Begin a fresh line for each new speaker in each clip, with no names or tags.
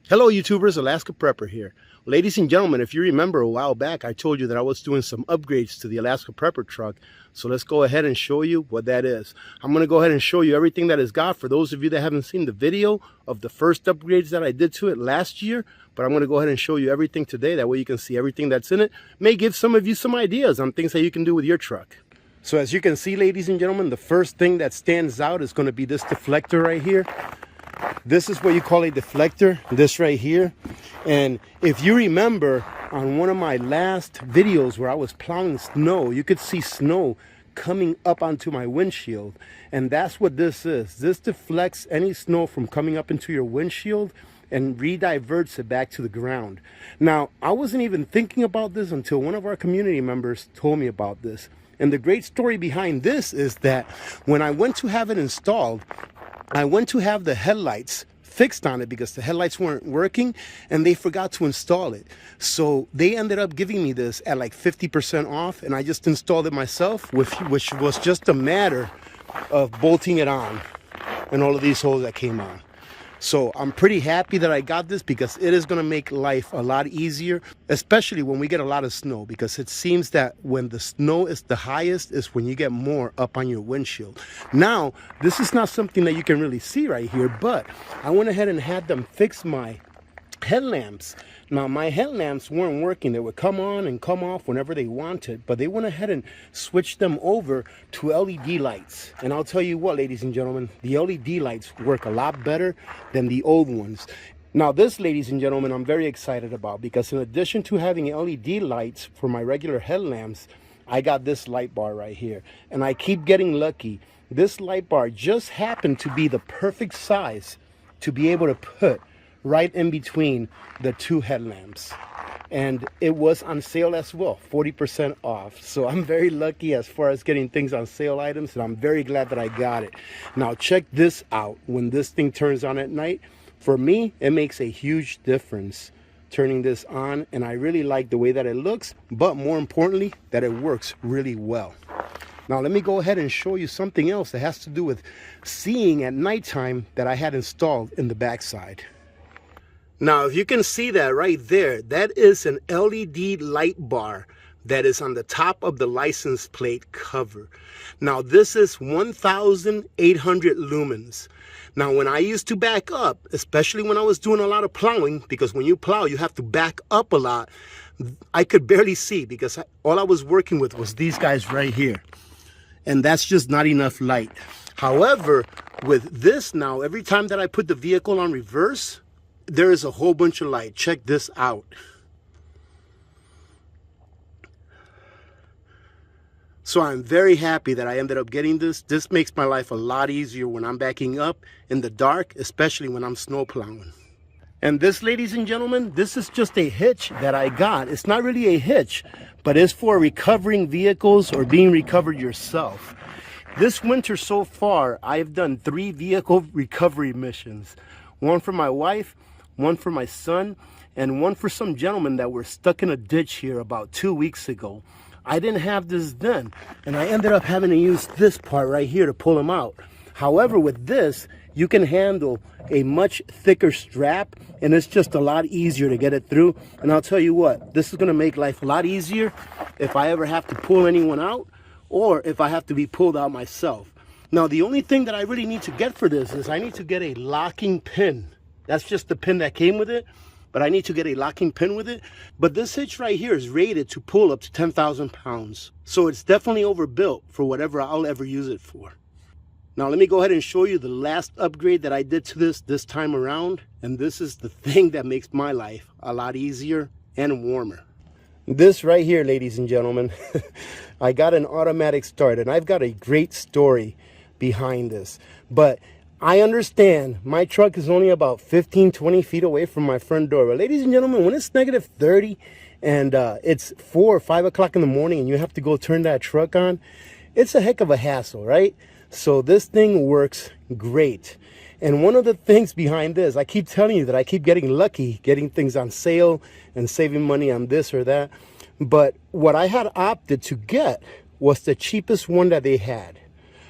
Hello YouTubers, Alaska Prepper here. Ladies and gentlemen, if you remember a while back I told you that I was doing some upgrades to the Alaska Prepper truck. So let's go ahead and show you what that is. I'm going to go ahead and show you everything that it's got for those of you that haven't seen the video of the first upgrades that I did to it last year. But I'm going to go ahead and show you everything today. That way you can see everything that's in it. May give some of you some ideas on things that you can do with your truck. So as you can see, ladies and gentlemen, the first thing that stands out is going to be this deflector right here. This is what you call a deflector, this right here. And if you remember on one of my last videos where I was plowing snow, you could see snow coming up onto my windshield. And that's what this is. This deflects any snow from coming up into your windshield and rediverts it back to the ground. Now, I wasn't even thinking about this until one of our community members told me about this. And the great story behind this is that when I went to have it installed, I went to have the headlights fixed on it because the headlights weren't working and they forgot to install it. So they ended up giving me this at like 50% off, and I just installed it myself, which was just a matter of bolting it on and all of these holes that came on. So I'm pretty happy that I got this because it is going to make life a lot easier, especially when we get a lot of snow, because it seems that when the snow is the highest is when you get more up on your windshield. Now, this is not something that you can really see right here, but I went ahead and had them fix my headlamps. Now, my headlamps weren't working. They would come on and come off whenever they wanted, but they went ahead and switched them over to LED lights. And I'll tell you what, ladies and gentlemen, the LED lights work a lot better than the old ones. Now, this, ladies and gentlemen, I'm very excited about, because in addition to having LED lights for my regular headlamps, I got this light bar right here. And I keep getting lucky. This light bar just happened to be the perfect size to be able to put right in between the two headlamps, and it was on sale as well, 40% off. So I'm very lucky as far as getting things on sale items, and I'm very glad that I got it. Now check this out. When this thing turns on at night, for me it makes a huge difference turning this on, and I really like the way that it looks, but more importantly that it works really well. Now let me go ahead and show you something else that has to do with seeing at nighttime that I had installed in the backside. Now, if you can see that right there, that is an LED light bar that is on the top of the license plate cover. Now, this is 1,800 lumens. Now, when I used to back up, especially when I was doing a lot of plowing, because when you plow, you have to back up a lot, I could barely see because all I was working with was these guys right here. And that's just not enough light. However, with this now, every time that I put the vehicle on reverse, there is a whole bunch of light. Check this out. So I'm very happy that I ended up getting this. This makes my life a lot easier when I'm backing up in the dark, especially when I'm snow plowing. And this, ladies and gentlemen, this is just a hitch that I got. It's not really a hitch, but it's for recovering vehicles or being recovered yourself. This winter so far, I've done 3 vehicle recovery missions. One for my wife, one for my son, and one for some gentlemen that were stuck in a ditch here about 2 weeks ago. I didn't have this then, and I ended up having to use this part right here to pull them out. However, with this, you can handle a much thicker strap, and it's just a lot easier to get it through. And I'll tell you what, this is going to make life a lot easier if I ever have to pull anyone out, or if I have to be pulled out myself. Now, the only thing that I really need to get for this is I need to get a locking pin. That's just the pin that came with it, but I need to get a locking pin with it. But this hitch right here is rated to pull up to 10,000 pounds. So it's definitely overbuilt for whatever I'll ever use it for. Now let me go ahead and show you the last upgrade that I did to this time around. And this is the thing that makes my life a lot easier and warmer. This right here, ladies and gentlemen, I got an automatic start, and I've got a great story behind this. But I understand my truck is only about 15-20 feet away from my front door. But ladies and gentlemen, when it's negative 30 and it's 4 or 5 o'clock in the morning and you have to go turn that truck on, it's a heck of a hassle, right? So this thing works great. And one of the things behind this, I keep telling you that I keep getting lucky, getting things on sale and saving money on this or that. But what I had opted to get was the cheapest one that they had,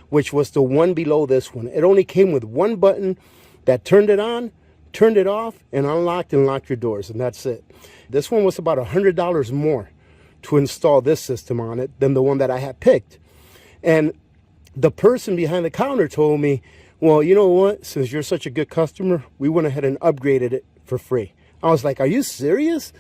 which was the one below this one. It only came with one button that turned it on, turned it off and unlocked and locked your doors, and that's it. This one was about $100 more to install this system on it than the one that I had picked. And the person behind the counter told me, well, you know what, since you're such a good customer, we went ahead and upgraded it for free. I was like, are you serious?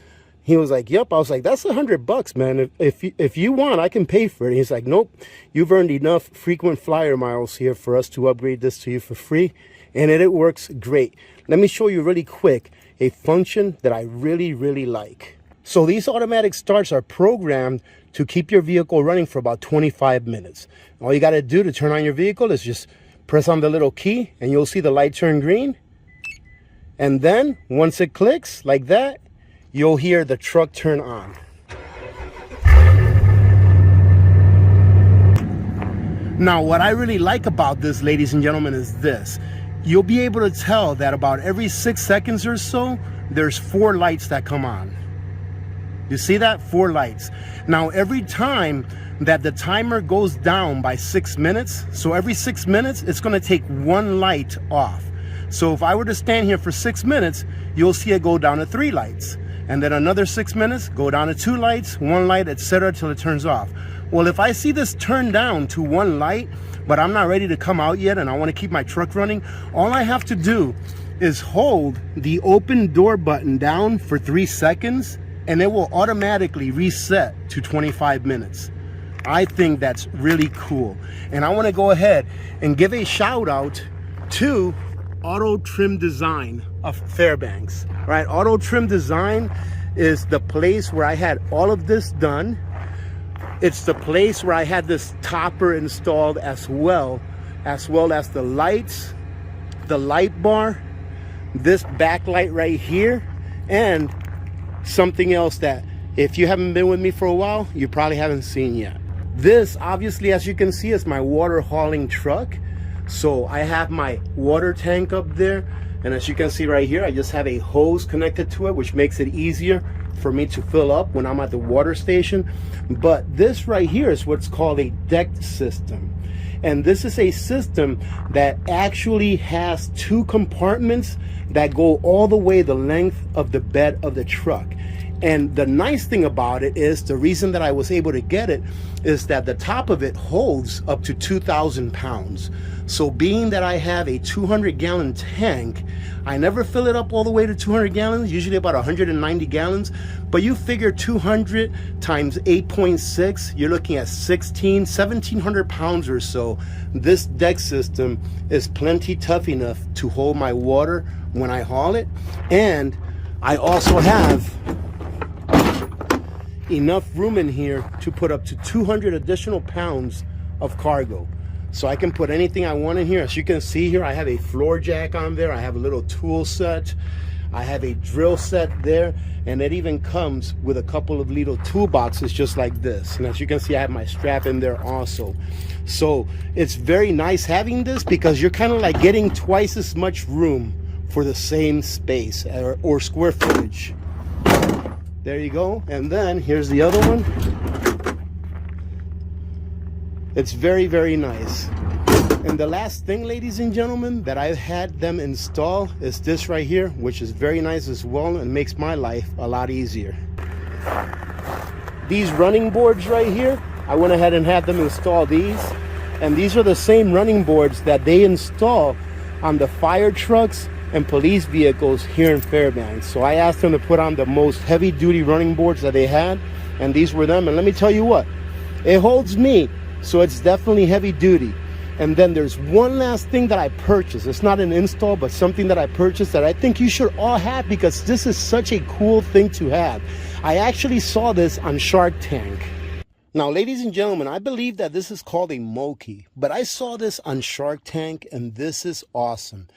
He was like, yep. I was like, that's $100, man. If you want, I can pay for it. And he's like, nope, you've earned enough frequent flyer miles here for us to upgrade this to you for free. And it works great. Let me show you really quick a function that I really, really like. So these automatic starts are programmed to keep your vehicle running for about 25 minutes. All you got to do to turn on your vehicle is just press on the little key and you'll see the light turn green. And then once it clicks like that, you'll hear the truck turn on. Now, what I really like about this, ladies and gentlemen, is this. You'll be able to tell that about every 6 seconds or so, there's 4 lights that come on. You see that? 4 lights. Now, every time that the timer goes down by 6 minutes, so every 6 minutes, it's going to take 1 light off. So if I were to stand here for 6 minutes, you'll see it go down to 3 lights. And then another 6 minutes, go down to 2 lights, 1 light, etc. till it turns off. Well, if I see this turn down to 1 light, but I'm not ready to come out yet and I want to keep my truck running, all I have to do is hold the open door button down for 3 seconds and it will automatically reset to 25 minutes. I think that's really cool. And I want to go ahead and give a shout out to Auto Trim Design of Fairbanks. Right, Auto Trim Design is the place where I had all of this done. It's the place where I had this topper installed as well as the lights, the light bar, this backlight right here, and something else that if you haven't been with me for a while, you probably haven't seen yet. This, obviously, as you can see, is my water hauling truck. So I have my water tank up there, and as you can see right here, I just have a hose connected to it, which makes it easier for me to fill up when I'm at the water station. But this right here is what's called a deck system. And this is a system that actually has 2 compartments that go all the way the length of the bed of the truck. And the nice thing about it is, the reason that I was able to get it is that the top of it holds up to 2,000 pounds. So being that I have a 200-gallon tank, I never fill it up all the way to 200 gallons, usually about 190 gallons. But you figure 200 times 8.6, you're looking at 1,700 pounds or so. This deck system is plenty tough enough to hold my water when I haul it. And I also have enough room in here to put up to 200 additional pounds of cargo. So I can put anything I want in here. As you can see here, I have a floor jack on there. I have a little tool set. I have a drill set there. And it even comes with a couple of little toolboxes just like this. And as you can see, I have my strap in there also. So it's very nice having this because you're kind of like getting twice as much room for the same space or square footage. There you go. And then here's the other one. It's very, very nice. And the last thing, ladies and gentlemen, that I've had them install is this right here, which is very nice as well and makes my life a lot easier. These running boards right here, I went ahead and had them install these. And these are the same running boards that they install on the fire trucks and police vehicles here in Fairbanks. So I asked them to put on the most heavy duty running boards that they had, and these were them. And let me tell you what, it holds me, so it's definitely heavy duty. And then there's one last thing that I purchased. It's not an install, but something that I purchased that I think you should all have because this is such a cool thing to have. I actually saw this on Shark Tank. Now, ladies and gentlemen, I believe that this is called a Moki, but I saw this on Shark Tank and this is awesome.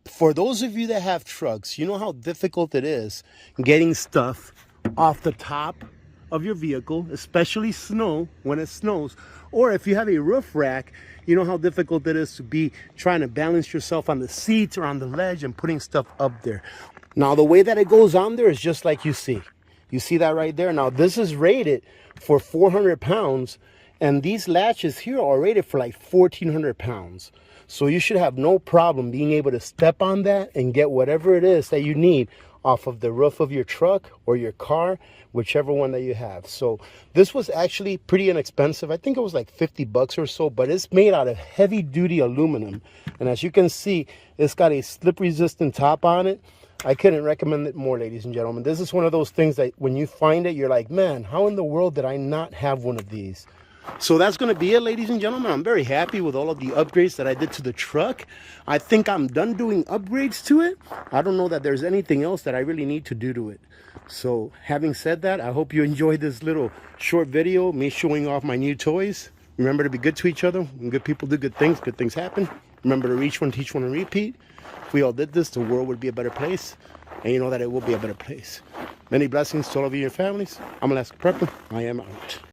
For those of you that have trucks, you know how difficult it is getting stuff off the top of your vehicle, especially snow when it snows. Or if you have a roof rack, you know how difficult it is to be trying to balance yourself on the seats or on the ledge and putting stuff up there. Now, the way that it goes on there is just like you see. You see that right there? Now, this is rated for 400 pounds, and these latches here are rated for like 1,400 pounds. So you should have no problem being able to step on that and get whatever it is that you need off of the roof of your truck or your car, whichever one that you have. So this was actually pretty inexpensive. I think it was like 50 bucks or so, but it's made out of heavy duty aluminum. And as you can see, it's got a slip resistant top on it. I couldn't recommend it more, ladies and gentlemen. This is one of those things that when you find it, you're like, man, how in the world did I not have one of these? So that's going to be it, ladies and gentlemen. I'm very happy with all of the upgrades that I did to the truck. I think I'm done doing upgrades to it. I don't know that there's anything else that I really need to do to it. So having said that, I hope you enjoyed this little short video, me showing off my new toys. Remember to be good to each other. When good people do good things happen. Remember to reach one, teach one, and repeat. If we all did this, the world would be a better place. And you know that it will be a better place. Many blessings to all of you and your families. I'm Alaska Prepper. I am out.